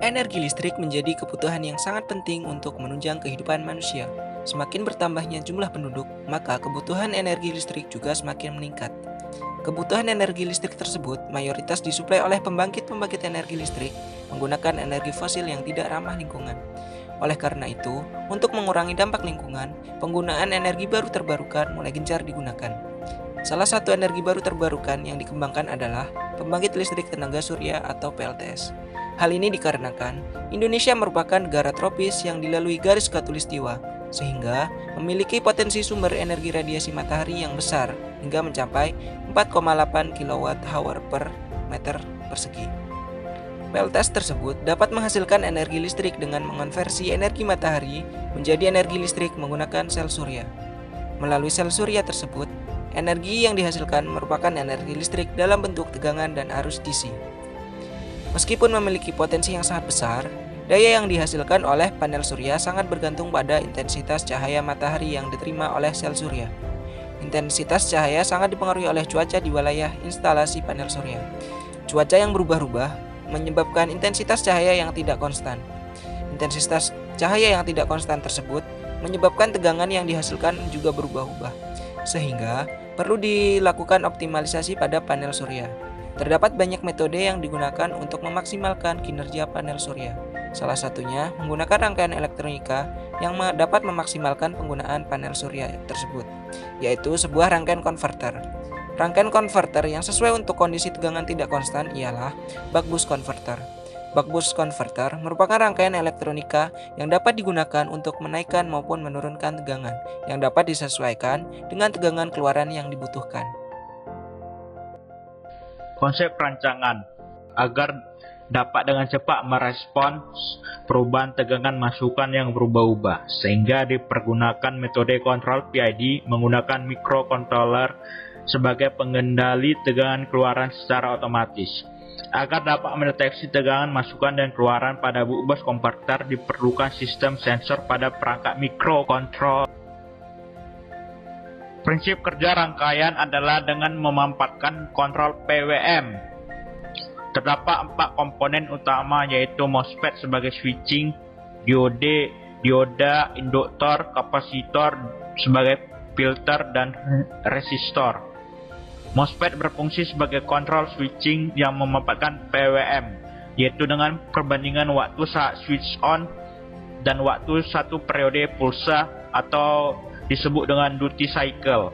Energi listrik menjadi kebutuhan yang sangat penting untuk menunjang kehidupan manusia. Semakin bertambahnya jumlah penduduk, maka kebutuhan energi listrik juga semakin meningkat. Kebutuhan energi listrik tersebut mayoritas disuplai oleh pembangkit-pembangkit energi listrik menggunakan energi fosil yang tidak ramah lingkungan. Oleh karena itu, untuk mengurangi dampak lingkungan, penggunaan energi baru terbarukan mulai gencar digunakan. Salah satu energi baru terbarukan yang dikembangkan adalah pembangkit listrik tenaga surya atau PLTS. Hal ini dikarenakan Indonesia merupakan negara tropis yang dilalui garis khatulistiwa, sehingga memiliki potensi sumber energi radiasi matahari yang besar hingga mencapai 4,8 kWh per meter persegi. PLTS tersebut dapat menghasilkan energi listrik dengan mengonversi energi matahari menjadi energi listrik menggunakan sel surya. Melalui sel surya tersebut, energi yang dihasilkan merupakan energi listrik dalam bentuk tegangan dan arus DC. Meskipun memiliki potensi yang sangat besar, daya yang dihasilkan oleh panel surya sangat bergantung pada intensitas cahaya matahari yang diterima oleh sel surya. Intensitas cahaya sangat dipengaruhi oleh cuaca di wilayah instalasi panel surya. Cuaca yang berubah-ubah menyebabkan intensitas cahaya yang tidak konstan. Intensitas cahaya yang tidak konstan tersebut menyebabkan tegangan yang dihasilkan juga berubah-ubah, sehingga perlu dilakukan optimalisasi pada panel surya. Terdapat banyak metode yang digunakan untuk memaksimalkan kinerja panel surya. Salah satunya menggunakan rangkaian elektronika yang dapat memaksimalkan penggunaan panel surya tersebut, yaitu sebuah rangkaian konverter. Rangkaian konverter yang sesuai untuk kondisi tegangan tidak konstan ialah buck boost converter. Buck boost converter merupakan rangkaian elektronika yang dapat digunakan untuk menaikkan maupun menurunkan tegangan yang dapat disesuaikan dengan tegangan keluaran yang dibutuhkan. Konsep perancangan agar dapat dengan cepat merespons perubahan tegangan masukan yang berubah-ubah, sehingga dipergunakan metode kontrol PID menggunakan microcontroller sebagai pengendali tegangan keluaran secara otomatis. Agar dapat mendeteksi tegangan masukan dan keluaran pada buck boost converter diperlukan sistem sensor pada perangkat microcontroller. Prinsip kerja rangkaian adalah dengan memanfaatkan kontrol PWM. Terdapat 4 komponen utama, yaitu MOSFET sebagai switching, dioda, induktor, kapasitor sebagai filter, dan resistor. MOSFET berfungsi sebagai kontrol switching yang memanfaatkan PWM, yaitu dengan perbandingan waktu saat switch on dan waktu satu periode pulsa atau disebut dengan duty cycle.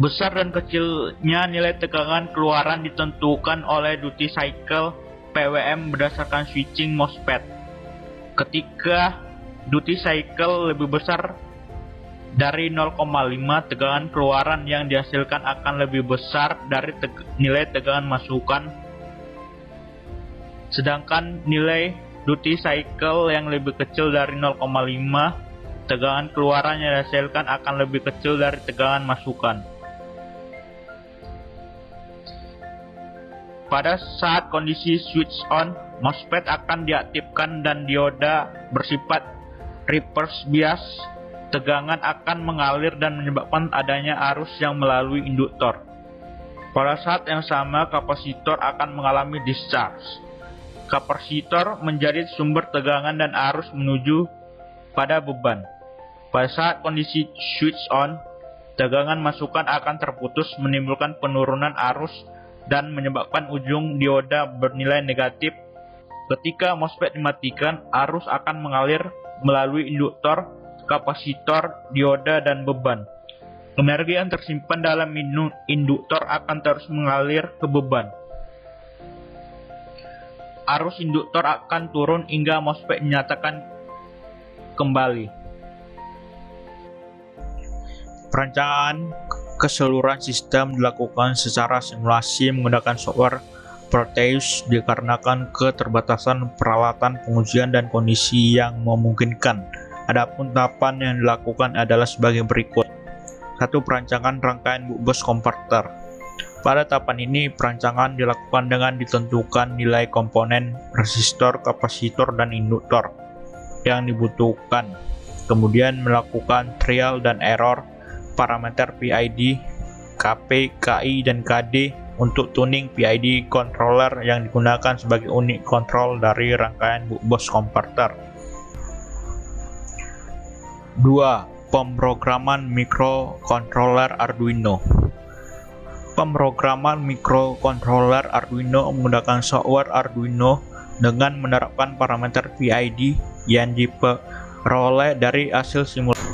Besar dan kecilnya nilai tegangan keluaran ditentukan oleh duty cycle PWM berdasarkan switching MOSFET. Ketika duty cycle lebih besar dari 0,5, tegangan keluaran yang dihasilkan akan lebih besar dari nilai tegangan masukan. Sedangkan nilai duty cycle yang lebih kecil dari 0,5, tegangan keluaran yang dihasilkan akan lebih kecil dari tegangan masukan. Pada saat kondisi switch on, MOSFET akan diaktifkan dan dioda bersifat reverse bias. Tegangan akan mengalir dan menyebabkan adanya arus yang melalui induktor. Pada saat yang sama, kapasitor akan mengalami discharge. Kapasitor menjadi sumber tegangan dan arus menuju pada beban. Pada saat kondisi switch on, tegangan masukan akan terputus, menimbulkan penurunan arus dan menyebabkan ujung dioda bernilai negatif. Ketika MOSFET dimatikan, arus akan mengalir melalui induktor, kapasitor, dioda, dan beban. Energi yang tersimpan dalam induktor akan terus mengalir ke beban. Arus induktor akan turun hingga MOSFET dinyatakan kembali. Perancangan keseluruhan sistem dilakukan secara simulasi menggunakan software Proteus dikarenakan keterbatasan peralatan pengujian dan kondisi yang memungkinkan. Adapun tahapan yang dilakukan adalah sebagai berikut. 1. Perancangan rangkaian buck boost converter. Pada tahapan ini, perancangan dilakukan dengan ditentukan nilai komponen resistor, kapasitor, dan induktor yang dibutuhkan. Kemudian melakukan trial dan error parameter PID, KP, KI, dan KD untuk tuning PID controller yang digunakan sebagai unit kontrol dari rangkaian bus converter. 2. Pemrograman mikrokontroler Arduino. Pemrograman mikrokontroler Arduino menggunakan software Arduino dengan menerapkan parameter PID yang diperoleh dari hasil simulasi.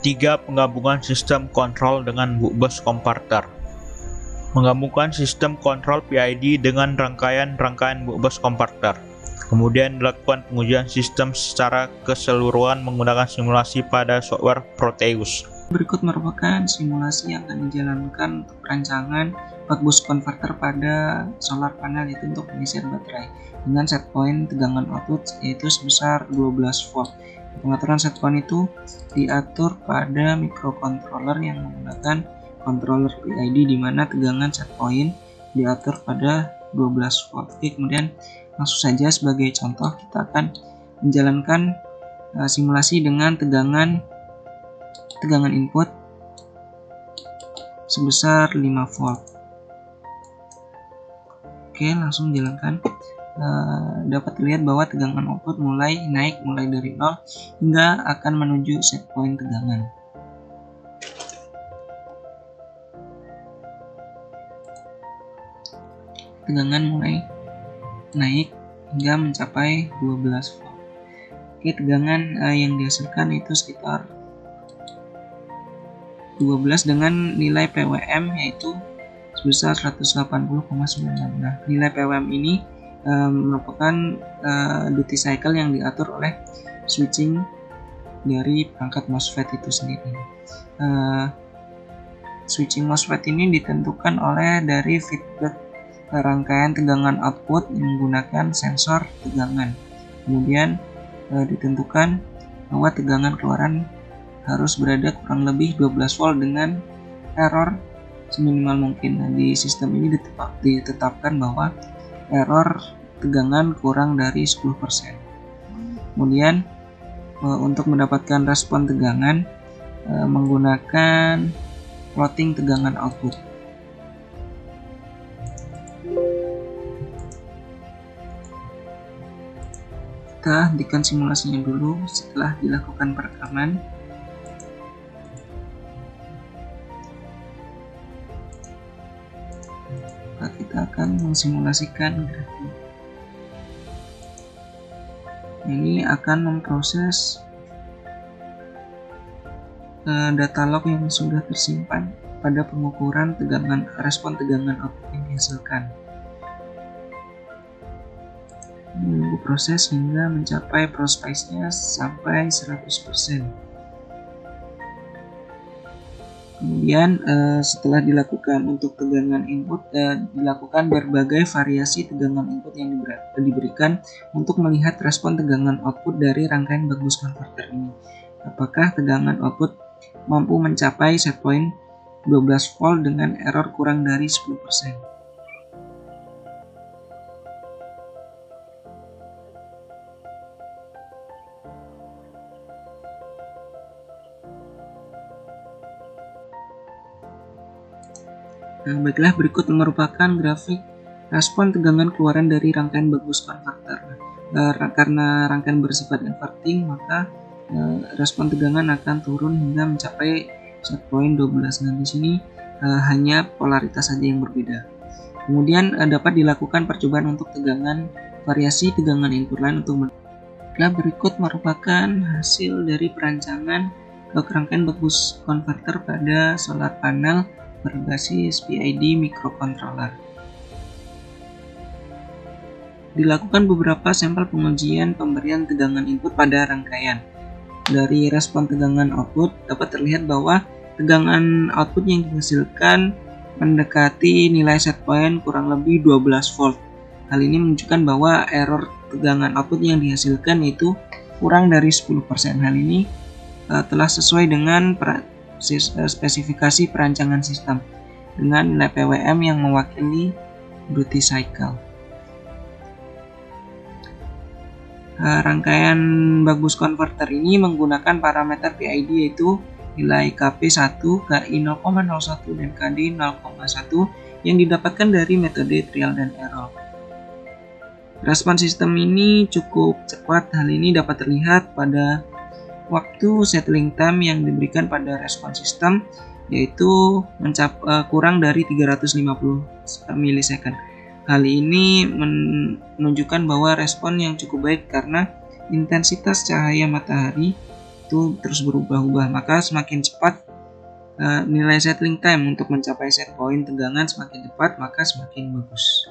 3. Penggabungan sistem kontrol dengan bus converter. Menggabungkan sistem kontrol PID dengan rangkaian bus converter. Kemudian dilakukan pengujian sistem secara keseluruhan menggunakan simulasi pada software Proteus. Berikut merupakan simulasi yang akan dijalankan untuk perancangan buck-boost converter pada solar panel, itu untuk pengisian baterai dengan set point tegangan output yaitu sebesar 12 volt. Pengaturan set point itu diatur pada microcontroller yang menggunakan controller PID, di mana tegangan set point diatur pada 12 volt. Oke, kemudian langsung saja sebagai contoh kita akan menjalankan simulasi dengan tegangan input sebesar 5 volt. Oke, langsung jalankan. Dapat terlihat bahwa tegangan output mulai naik dari 0 hingga akan menuju set point tegangan. Tegangan mulai naik hingga mencapai 12 volt. Oke, tegangan yang dihasilkan itu sekitar 12 dengan nilai PWM yaitu sebesar 180,9. Nah, nilai PWM ini merupakan duty cycle yang diatur oleh switching dari perangkat MOSFET itu sendiri. Switching MOSFET ini ditentukan oleh dari feedback rangkaian tegangan output yang menggunakan sensor tegangan. Kemudian ditentukan bahwa tegangan keluaran harus berada kurang lebih 12 volt dengan error seminimal mungkin. Nah, di sistem ini ditetapkan bahwa error tegangan kurang dari 10%. Kemudian untuk mendapatkan respon tegangan menggunakan plotting tegangan output. Kita hentikan simulasinya dulu setelah dilakukan perekaman. Kita akan mensimulasikan grafik. Ini akan memproses data log yang sudah tersimpan pada pengukuran respon tegangan output yang dihasilkan. Menunggu proses hingga mencapai ProSpice-nya sampai 100%. Kemudian setelah dilakukan untuk tegangan input, dilakukan berbagai variasi tegangan input yang diberikan untuk melihat respon tegangan output dari rangkaian buck-boost converter ini. Apakah tegangan output mampu mencapai set point 12 volt dengan error kurang dari 10%. Nah, baiklah, berikut merupakan grafik respon tegangan keluaran dari rangkaian buck-boost converter. Karena rangkaian bersifat inverting, maka respon tegangan akan turun hingga mencapai set point 12. Nah, di sini hanya polaritas saja yang berbeda. Kemudian dapat dilakukan percobaan untuk variasi tegangan input lain untuk berikut merupakan hasil dari perancangan rangkaian buck-boost converter pada solar panel berbasis PID microcontroller. Dilakukan beberapa sampel pengujian pemberian tegangan input pada rangkaian. Dari respon tegangan output dapat terlihat bahwa tegangan output yang dihasilkan mendekati nilai set point kurang lebih 12 volt. Hal ini menunjukkan bahwa error tegangan output yang dihasilkan itu kurang dari 10%. Hal ini telah sesuai dengan spesifikasi perancangan sistem dengan nilai PWM yang mewakili duty cycle. Rangkaian buck-boost converter ini menggunakan parameter PID yaitu nilai KP1, KI 0,01 dan KD 0,1 yang didapatkan dari metode trial dan error. Respon sistem ini cukup cepat. Hal ini dapat terlihat pada waktu settling time yang diberikan pada respon sistem, yaitu kurang dari 350 milisecond. Hal ini menunjukkan bahwa respon yang cukup baik karena intensitas cahaya matahari itu terus berubah-ubah. Maka semakin cepat nilai settling time untuk mencapai set point tegangan semakin cepat, maka semakin bagus.